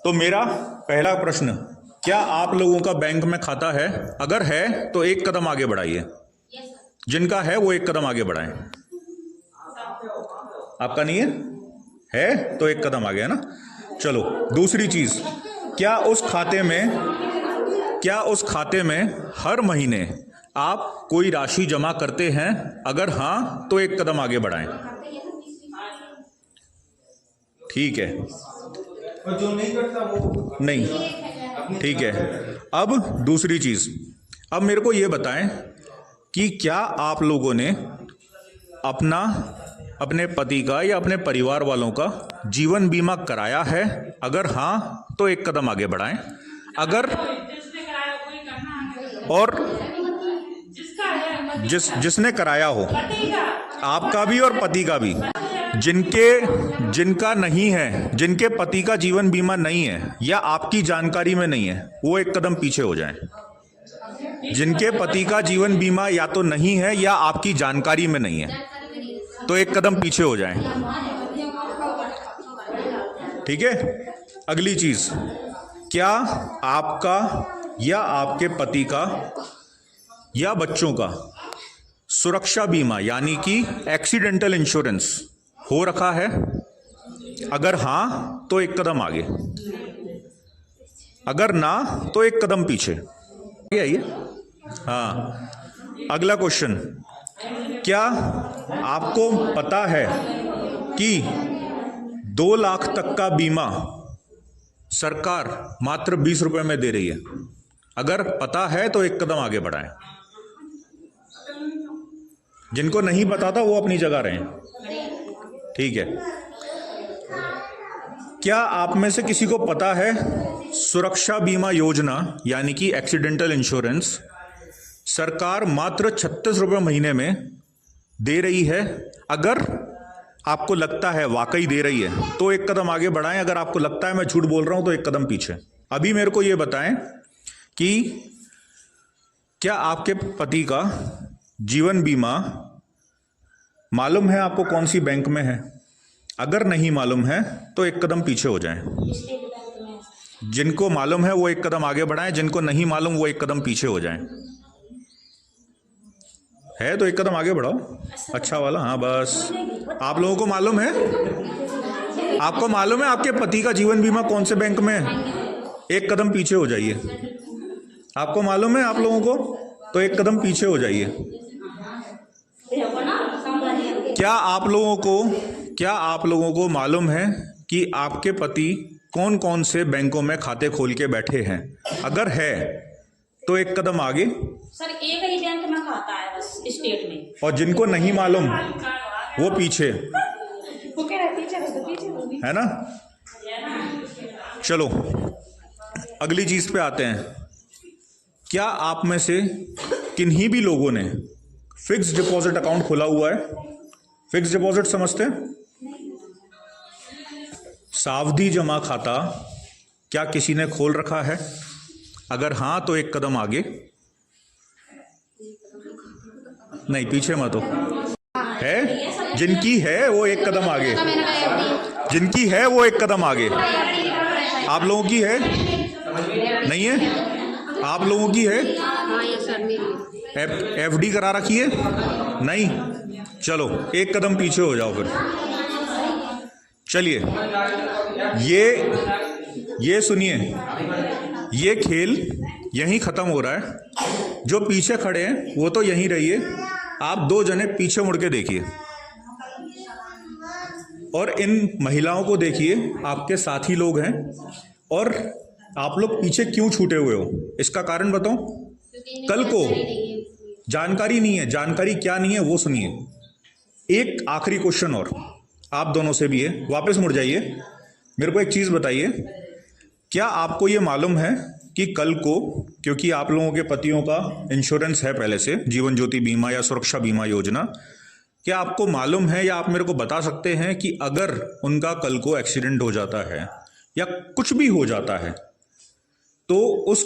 तो मेरा पहला प्रश्न, क्या आप लोगों का बैंक में खाता है? अगर है तो एक कदम आगे बढ़ाइए। जिनका है वो एक कदम आगे बढ़ाएं। आपका नहीं है? है तो एक कदम आगे, है ना। चलो दूसरी चीज, क्या उस खाते में हर महीने आप कोई राशि जमा करते हैं? अगर हां तो एक कदम आगे बढ़ाएं। ठीक है। और जो नहीं करता वो नहीं, ठीक है। अब दूसरी चीज, अब मेरे को ये बताएं कि क्या आप लोगों ने अपने पति का या अपने परिवार वालों का जीवन बीमा कराया है? अगर हां तो एक कदम आगे बढ़ाएं। अगर और जिसने कराया हो, आपका भी और पति का भी, जिनका नहीं है, जिनके पति का जीवन बीमा नहीं है या आपकी जानकारी में नहीं है, वो एक कदम पीछे हो जाएं। जिनके पति का जीवन बीमा या तो नहीं है या आपकी जानकारी में नहीं है, तो एक कदम पीछे हो जाएं। ठीक है। अगली चीज, क्या आपका या आपके पति का या बच्चों का सुरक्षा बीमा यानी कि एक्सीडेंटल इंश्योरेंस हो रखा है? अगर हां तो एक कदम आगे, अगर ना तो एक कदम पीछे। आइए। हाँ, अगला क्वेश्चन, क्या आपको पता है कि 2 लाख तक का बीमा सरकार मात्र 20 रुपए में दे रही है? अगर पता है तो एक कदम आगे बढ़ाएं। जिनको नहीं पता था वो अपनी जगह रहें। ठीक है। क्या आप में से किसी को पता है सुरक्षा बीमा योजना यानी कि एक्सीडेंटल इंश्योरेंस सरकार मात्र 36 रुपए महीने में दे रही है? अगर आपको लगता है वाकई दे रही है तो एक कदम आगे बढ़ाएं। अगर आपको लगता है मैं झूठ बोल रहा हूं तो एक कदम पीछे। अभी मेरे को यह बताएं कि क्या आपके पति का जीवन बीमा मालूम है आपको कौन सी बैंक में है? अगर नहीं मालूम है तो एक कदम पीछे हो जाएं। जिनको मालूम है वो एक कदम आगे बढ़ाएं, जिनको नहीं मालूम वो एक कदम पीछे हो जाएं। है तो एक कदम आगे बढ़ाओ, अच्छा वाला। हाँ बस। आप लोगों को मालूम है? आपको मालूम है आपके पति का जीवन बीमा कौन से बैंक में है? एक कदम पीछे हो जाइए। आपको मालूम है आप लोगों को? तो एक कदम पीछे हो जाइए। क्या आप लोगों को मालूम है कि आपके पति कौन कौन से बैंकों में खाते खोल के बैठे हैं? अगर है तो एक कदम आगे। सर एक ही बैंक में खाता है बस, स्टेट में। और जिनको नहीं मालूम वो पीछे है ना। चलो अगली चीज पे आते हैं। क्या आप में से किन्हीं भी लोगों ने फिक्स्ड डिपॉजिट अकाउंट खोला हुआ है? फिक्स्ड डिपॉजिट समझते हैं? सावधि जमा खाता क्या किसी ने खोल रखा है? अगर हां तो एक कदम आगे। नहीं, पीछे मत हो। है? जिनकी है वो एक कदम आगे, जिनकी है वो एक कदम आगे। आप लोगों की है? नहीं है? आप लोगों की है? एफडी करा रखी है? नहीं? चलो एक कदम पीछे हो जाओ फिर। चलिए ये सुनिए, ये खेल यहीं खत्म हो रहा है। जो पीछे खड़े हैं वो तो यहीं रहिए, आप 2 जने पीछे मुड़ के देखिए और इन महिलाओं को देखिए, आपके साथी लोग हैं। और आप लोग पीछे क्यों छूटे हुए हो इसका कारण बताओ। कल को जानकारी नहीं है, जानकारी क्या नहीं है वो सुनिए। एक आखिरी क्वेश्चन और आप दोनों से भी है, वापस मुड़ जाइए। मेरे को एक चीज बताइए, क्या आपको ये मालूम है कि कल को, क्योंकि आप लोगों के पतियों का इंश्योरेंस है पहले से, जीवन ज्योति बीमा या सुरक्षा बीमा योजना, क्या आपको मालूम है या आप मेरे को बता सकते हैं कि अगर उनका कल को एक्सीडेंट हो जाता है या कुछ भी हो जाता है तो उस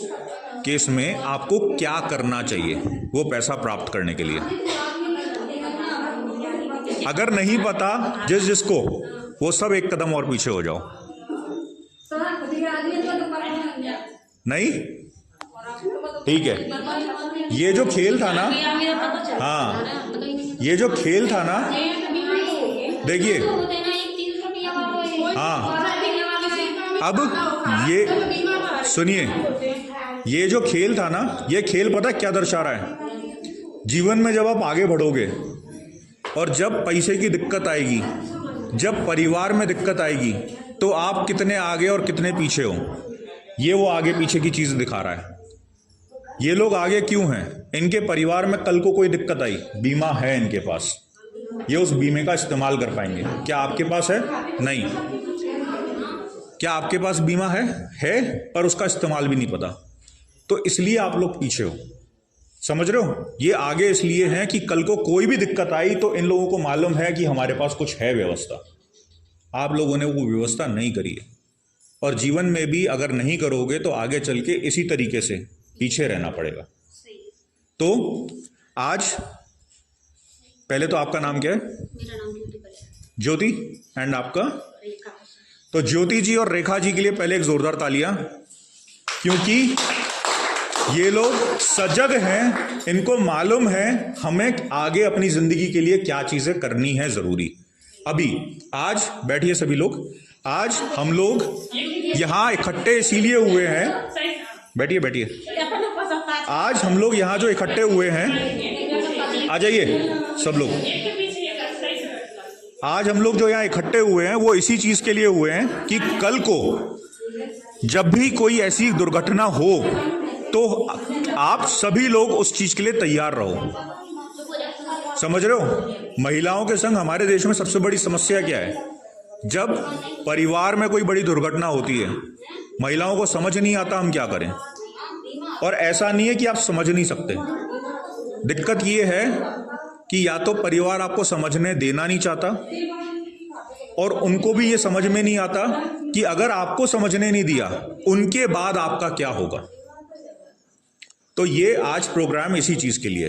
केस में आपको क्या करना चाहिए वो पैसा प्राप्त करने के लिए? अगर नहीं पता जिसको, वो सब एक कदम और पीछे हो जाओ। नहीं, ठीक है। ये जो खेल था ना, हाँ, ये जो खेल था ना, देखिए, हाँ, अब ये सुनिए, ये जो खेल था ना, ये खेल पता क्या दर्शा रहा है? जीवन में जब आप आगे बढ़ोगे और जब पैसे की दिक्कत आएगी, जब परिवार में दिक्कत आएगी, तो आप कितने आगे और कितने पीछे हो, ये वो आगे पीछे की चीज दिखा रहा है। ये लोग आगे क्यों हैं? इनके परिवार में कल को कोई दिक्कत आई, बीमा है इनके पास, ये उस बीमे का इस्तेमाल कर पाएंगे। क्या आपके पास है? नहीं। क्या आपके पास बीमा है, पर उसका इस्तेमाल भी नहीं पता, तो इसलिए आप लोग पीछे हो। समझ रहे हो? ये आगे इसलिए हैं कि कल को कोई भी दिक्कत आई तो इन लोगों को मालूम है कि हमारे पास कुछ है व्यवस्था। आप लोगों ने वो व्यवस्था नहीं करी है, और जीवन में भी अगर नहीं करोगे तो आगे चल के इसी तरीके से पीछे रहना पड़ेगा। तो आज पहले तो आपका नाम क्या है? मेरा नाम ज्योति। एंड आपका? तो ज्योति जी और रेखा जी के लिए पहले एक जोरदार तालियां, क्योंकि ये लोग सजग हैं, इनको मालूम है हमें आगे अपनी जिंदगी के लिए क्या चीजें करनी है जरूरी। अभी आज बैठिए सभी लोग, आज हम लोग यहां इकट्ठे इसीलिए हुए हैं, बैठिए बैठिए, आज हम लोग यहां जो इकट्ठे हुए हैं, आ जाइए सब लोग, आज हम लोग जो यहाँ इकट्ठे हुए हैं वो इसी चीज के लिए हुए हैं कि कल को जब भी कोई ऐसी दुर्घटना हो तो आप सभी लोग उस चीज के लिए तैयार रहो। समझ रहे हो? महिलाओं के संग हमारे देश में सबसे बड़ी समस्या क्या है? जब परिवार में कोई बड़ी दुर्घटना होती है, महिलाओं को समझ नहीं आता हम क्या करें। और ऐसा नहीं है कि आप समझ नहीं सकते, दिक्कत ये है कि या तो परिवार आपको समझने देना नहीं चाहता, और उनको भी ये समझ में नहीं आता कि अगर आपको समझने नहीं दिया उनके बाद आपका क्या होगा। तो ये आज प्रोग्राम इसी चीज के लिए है।